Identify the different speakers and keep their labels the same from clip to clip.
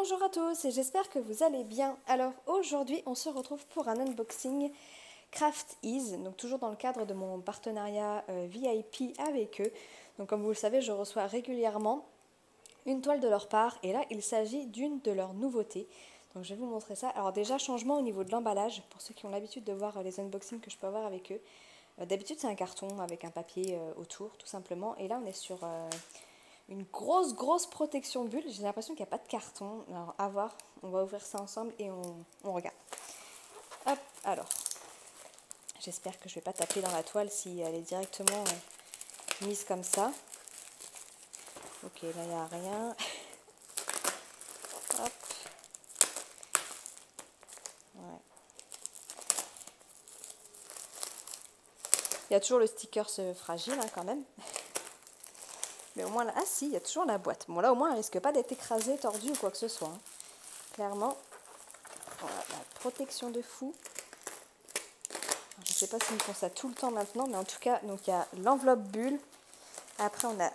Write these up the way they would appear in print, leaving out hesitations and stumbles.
Speaker 1: Bonjour à tous et j'espère que vous allez bien. Alors aujourd'hui on se retrouve pour un unboxing Craft Ease, donc toujours dans le cadre de mon partenariat VIP avec eux. Donc comme vous le savez, je reçois régulièrement une toile de leur part et là il s'agit d'une de leurs nouveautés. Donc je vais vous montrer ça. Alors déjà changement au niveau de l'emballage, pour ceux qui ont l'habitude de voir les unboxings que je peux avoir avec eux. D'habitude c'est un carton avec un papier autour tout simplement, et là on est sur une grosse protection bulle. J'ai l'impression qu'il n'y a pas de carton. Alors à voir, on va ouvrir ça ensemble et on regarde. Hop, alors j'espère que je ne vais pas taper dans la toile si elle est directement mise comme ça. Ok, là il n'y a rien. Hop. Ouais. Il y a toujours le sticker fragile quand même. Mais au moins là, ah si, il y a toujours la boîte. Bon là au moins elle risque pas d'être écrasée, tordue ou quoi que ce soit. Hein. Clairement, voilà, la protection de fou. Je ne sais pas s'ils font ça tout le temps maintenant, mais en tout cas, donc il y a l'enveloppe bulle. Après on a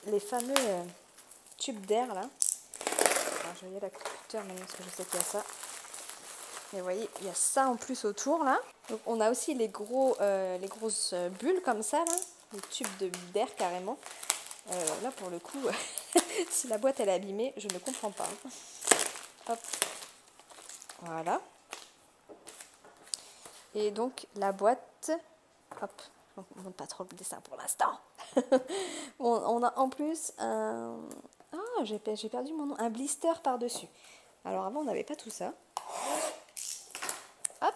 Speaker 1: les fameux tubes d'air là. Alors, je vais y aller à la cutter maintenant parce que je sais qu'il y a ça. Mais vous voyez, il y a ça en plus autour là. Donc on a aussi les grosses bulles comme ça là, les tubes d'air carrément. Là pour le coup, si la boîte elle est abîmée, je ne comprends pas. Hop, voilà. Et donc la boîte, hop, on ne montre pas trop le dessin pour l'instant. Bon, on a en plus un, ah j'ai perdu mon nom, un blister par dessus. Alors avant on n'avait pas tout ça. Hop.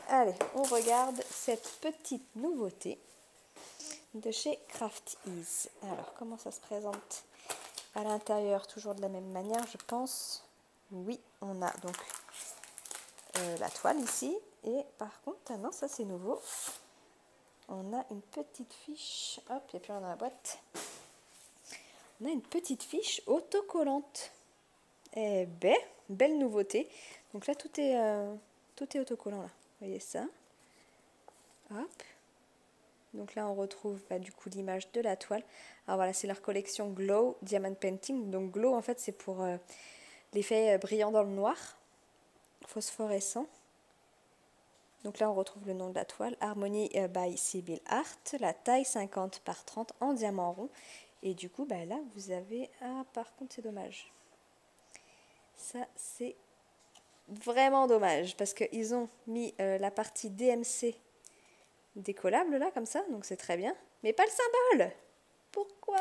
Speaker 1: Allez, on regarde cette petite nouveauté de chez Craft Ease. Alors, comment ça se présente à l'intérieur? Toujours de la même manière, je pense. Oui, on a donc la toile ici. Et par contre, ah non, ça c'est nouveau. On a une petite fiche. Hop, il n'y a plus rien dans la boîte. On a une petite fiche autocollante. Eh ben, belle nouveauté. Donc là, tout est autocollant là. Vous voyez ça? Hop. Donc là, on retrouve du coup l'image de la toile. Alors voilà, c'est leur collection Glow Diamond Painting. Donc Glow, en fait, c'est pour l'effet brillant dans le noir, phosphorescent. Donc là, on retrouve le nom de la toile, Harmony by Sibyl Art, la taille 50 par 30 en diamant rond. Et du coup, là, vous avez... Ah, par contre, c'est dommage. Ça, c'est vraiment dommage, parce qu'ils ont mis la partie DMC décollable, là, comme ça, donc c'est très bien. Mais pas le symbole! Pourquoi?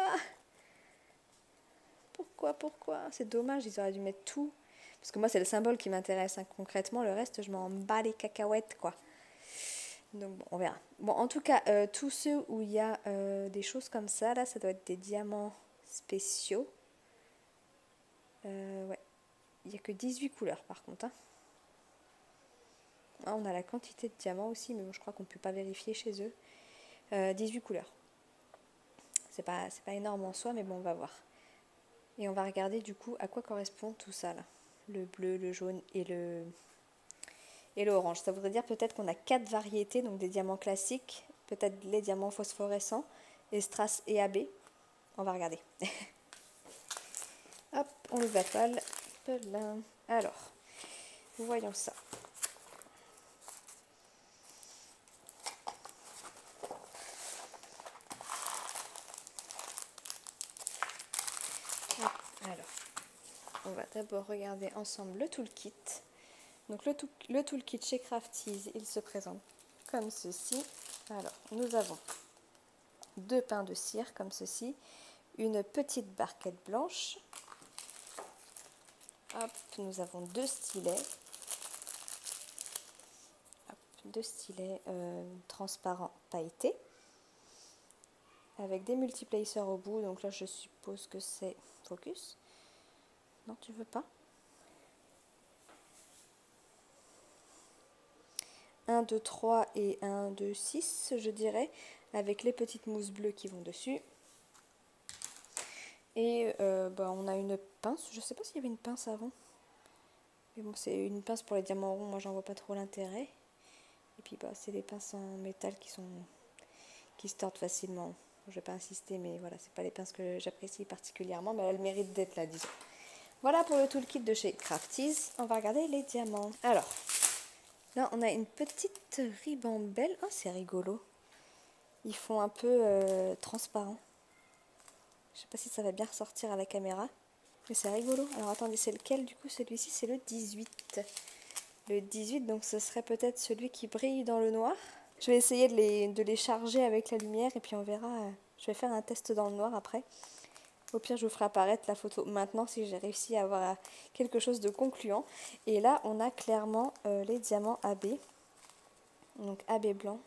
Speaker 1: Pourquoi? C'est dommage, ils auraient dû mettre tout. Parce que moi, c'est le symbole qui m'intéresse. Hein. Concrètement, le reste, je m'en bats les cacahuètes, quoi. Donc, bon, on verra. Bon, en tout cas, tous ceux où il y a des choses comme ça, là, ça doit être des diamants spéciaux. Ouais. Il n'y a que 18 couleurs, par contre. Hein. Ah, on a la quantité de diamants aussi, mais bon, je crois qu'on ne peut pas vérifier chez eux. 18 couleurs. C'est pas énorme en soi, mais bon, on va voir. Et on va regarder du coup à quoi correspond tout ça là. Le bleu, le jaune et l'orange. Ça voudrait dire peut-être qu'on a 4 variétés, donc des diamants classiques, peut-être les diamants phosphorescents, et strass et AB. On va regarder. Hop, on ouvre la toile. Alors, voyons ça. Alors, on va d'abord regarder ensemble le toolkit. Donc le toolkit chez Craft Ease, il se présente comme ceci. Alors, nous avons 2 pains de cire comme ceci, une petite barquette blanche. Hop, nous avons 2 stylets. Hop, 2 stylets transparents pailletés. Avec des multiplacers au bout, donc là je suppose que c'est focus. Non, tu veux pas? Un, 2, 3 et 1, 2, 6, je dirais, avec les petites mousses bleues qui vont dessus. Et on a une pince, je sais pas s'il y avait une pince avant. Mais bon, c'est une pince pour les diamants ronds, moi j'en vois pas trop l'intérêt. Et puis c'est des pinces en métal qui se tordent facilement. Je vais pas insister, mais voilà, c'est pas les pinces que j'apprécie particulièrement, mais elles méritent d'être là, disons. Voilà pour le toolkit de chez Crafties. On va regarder les diamants. Alors, là, on a une petite ribambelle. Oh, c'est rigolo. Ils font un peu transparent. Je sais pas si ça va bien ressortir à la caméra. Mais c'est rigolo. Alors, attendez, c'est lequel du coup? Celui-ci, c'est le 18. Le 18, donc ce serait peut-être celui qui brille dans le noir. Je vais essayer de les charger avec la lumière et puis on verra. Je vais faire un test dans le noir après. Au pire, je vous ferai apparaître la photo maintenant si j'ai réussi à avoir quelque chose de concluant. Et là, on a clairement les diamants AB. Donc AB blanc.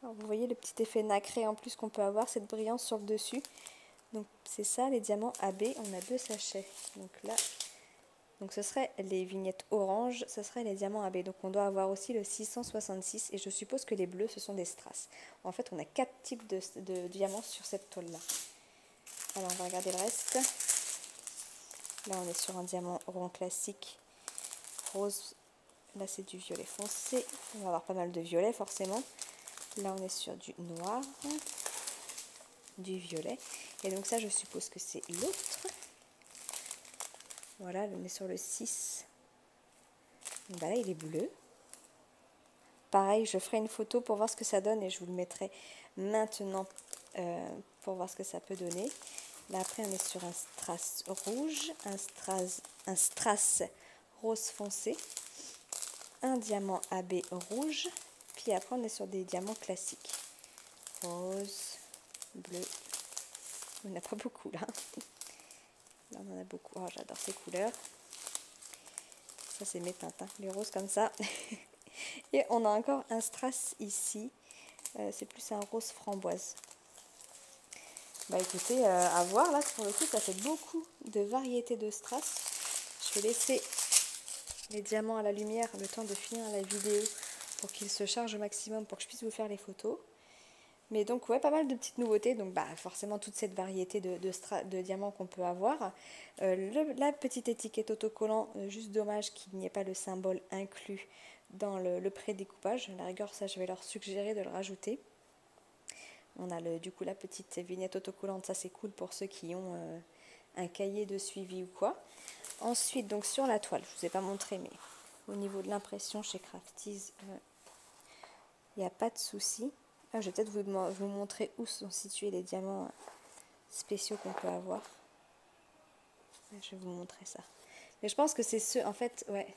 Speaker 1: Alors, vous voyez le petit effet nacré en plus qu'on peut avoir, cette brillance sur le dessus. Donc c'est ça les diamants AB. On a 2 sachets. Donc là, donc ce serait les vignettes orange, ce serait les diamants AB. Donc on doit avoir aussi le 666 et je suppose que les bleus ce sont des strass. En fait, on a 4 types de diamants sur cette toile là. Alors on va regarder le reste. Là on est sur un diamant rond classique rose. Là c'est du violet foncé. On va avoir pas mal de violet forcément. Là on est sur du noir, du violet. Et donc ça je suppose que c'est l'autre. Voilà, on est sur le 6. Donc là il est bleu. Pareil, je ferai une photo pour voir ce que ça donne et je vous le mettrai maintenant pour voir ce que ça peut donner. Là après on est sur un strass rouge, un strass rose foncé, un diamant AB rouge, puis après on est sur des diamants classiques. Rose, bleu, on n'a pas beaucoup là. Là on en a beaucoup, oh j'adore ces couleurs. Ça c'est mes teintes, hein. Les roses comme ça. Et on a encore un strass ici, c'est plus un rose framboise. Bah écoutez, à voir là, pour le coup ça fait beaucoup de variétés de strass. Je vais laisser les diamants à la lumière le temps de finir la vidéo pour qu'ils se chargent au maximum pour que je puisse vous faire les photos. Mais donc ouais, pas mal de petites nouveautés, donc bah forcément toute cette variété de diamants qu'on peut avoir. La petite étiquette autocollant, juste dommage qu'il n'y ait pas le symbole inclus dans le pré-découpage. À la rigueur, ça je vais leur suggérer de le rajouter. On a du coup la petite vignette autocollante, ça c'est cool pour ceux qui ont un cahier de suivi ou quoi. Ensuite, donc sur la toile, je ne vous ai pas montré, mais au niveau de l'impression chez Crafties, il n'y a pas de souci. Ah, je vais peut-être vous montrer où sont situés les diamants spéciaux qu'on peut avoir. Je vais vous montrer ça. Mais je pense que c'est ceux, en fait, ouais,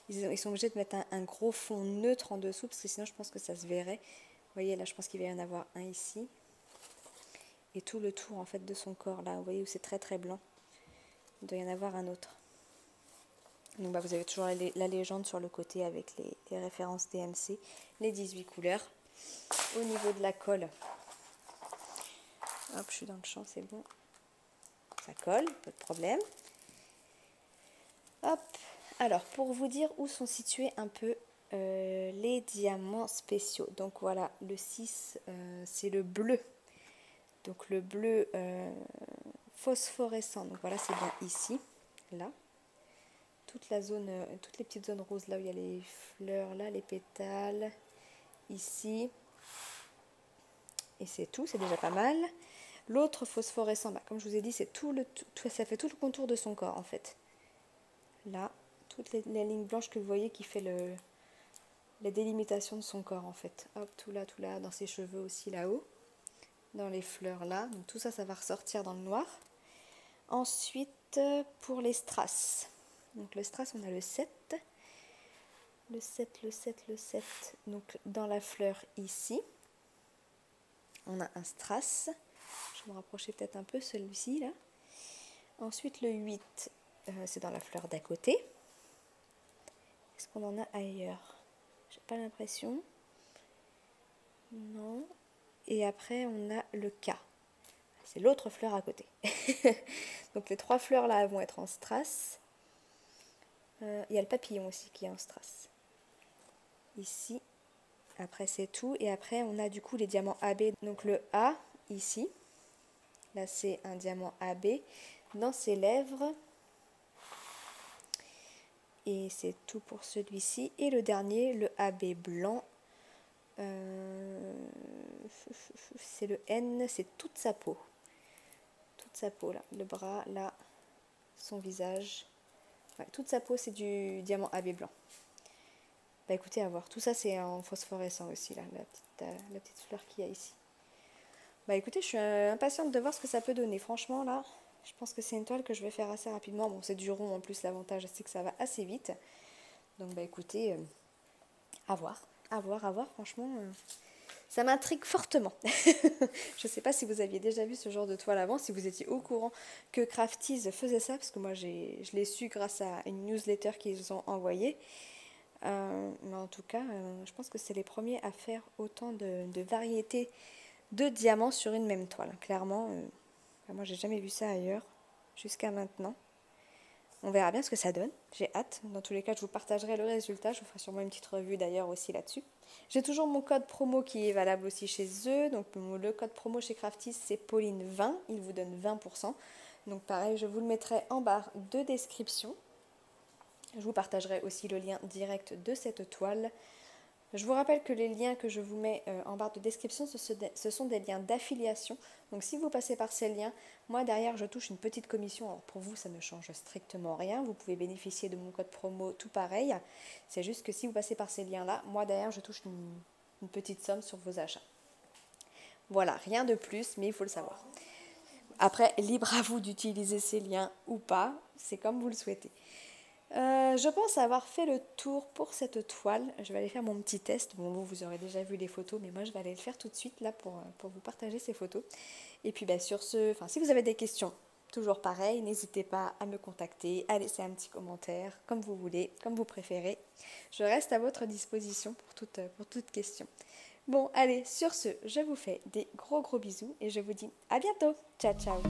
Speaker 1: ils sont obligés de mettre un gros fond neutre en dessous, parce que sinon je pense que ça se verrait. Vous voyez, là je pense qu'il va y en avoir un ici. Et tout le tour en fait de son corps, là, vous voyez où c'est très très blanc. Il doit y en avoir un autre. Donc bah, vous avez toujours la légende sur le côté avec les références DMC, les 18 couleurs. Au niveau de la colle, hop, je suis dans le champ, c'est bon. Ça colle, pas de problème. Hop, alors pour vous dire où sont situés un peu les diamants spéciaux. Donc voilà, le 6, c'est le bleu. Donc le bleu phosphorescent, donc voilà, c'est bien ici, là. Toute la zone, toutes les petites zones roses, là où il y a les fleurs, là, les pétales, ici. Et c'est tout, c'est déjà pas mal. L'autre phosphorescent, bah, comme je vous ai dit, c'est ça fait tout le contour de son corps en fait. Là, toutes les lignes blanches que vous voyez qui fait la délimitation de son corps en fait. Hop, tout là, dans ses cheveux aussi là-haut. Dans les fleurs là. Donc tout ça, ça va ressortir dans le noir. Ensuite, pour les strass. Donc le strass, on a le 7. Le 7, le 7, le 7. Donc dans la fleur ici, on a un strass. Je vais me rapprocher peut-être un peu celui-ci là. Ensuite le 8, c'est dans la fleur d'à côté. Est-ce qu'on en a ailleurs? J'ai pas l'impression. Non. Et après on a le K. C'est l'autre fleur à côté. Donc les 3 fleurs là vont être en strass. Il y a le papillon aussi qui est en strass. Ici. Après c'est tout. Et après on a du coup les diamants AB. Donc le A ici. Là c'est un diamant AB. Dans ses lèvres. Et c'est tout pour celui-ci. Et le dernier, le AB blanc. c'est le N, c'est toute sa peau. Toute sa peau là, le bras là, son visage. Ouais, toute sa peau c'est du diamant AB blanc. Bah écoutez, à voir. Tout ça c'est en phosphorescent aussi là, la petite fleur qu'il y a ici. Bah écoutez, je suis impatiente de voir ce que ça peut donner. Franchement là, je pense que c'est une toile que je vais faire assez rapidement. Bon, c'est du rond en plus, l'avantage c'est que ça va assez vite. Donc bah écoutez, à voir, à voir, à voir. Franchement, ça m'intrigue fortement. Je ne sais pas si vous aviez déjà vu ce genre de toile avant, si vous étiez au courant que Crafties faisait ça, parce que moi je l'ai su grâce à une newsletter qu'ils ont envoyée. Mais en tout cas, je pense que c'est les premiers à faire autant de variétés de diamants sur une même toile. Clairement, moi j'ai jamais vu ça ailleurs jusqu'à maintenant. On verra bien ce que ça donne, j'ai hâte. Dans tous les cas, je vous partagerai le résultat, je vous ferai sûrement une petite revue d'ailleurs aussi là-dessus. J'ai toujours mon code promo qui est valable aussi chez eux, donc le code promo chez Crafties c'est Pauline20, il vous donne 20%. Donc pareil, je vous le mettrai en barre de description. Je vous partagerai aussi le lien direct de cette toile. Je vous rappelle que les liens que je vous mets en barre de description, ce sont des liens d'affiliation. Donc si vous passez par ces liens, moi derrière je touche une petite commission. Alors pour vous ça ne change strictement rien. Vous pouvez bénéficier de mon code promo tout pareil. C'est juste que si vous passez par ces liens-là, moi derrière je touche une petite somme sur vos achats. Voilà, rien de plus, mais il faut le savoir. Après, libre à vous d'utiliser ces liens ou pas, c'est comme vous le souhaitez. Je pense avoir fait le tour pour cette toile. Je vais aller faire mon petit test. Bon, vous aurez déjà vu les photos, mais moi je vais aller le faire tout de suite là pour vous partager ces photos. Et puis sur ce, si vous avez des questions, toujours pareil, n'hésitez pas à me contacter, à laisser un petit commentaire, comme vous voulez, comme vous préférez. Je reste à votre disposition pour toute question. Bon, allez, sur ce, je vous fais des gros bisous et je vous dis à bientôt. Ciao, ciao.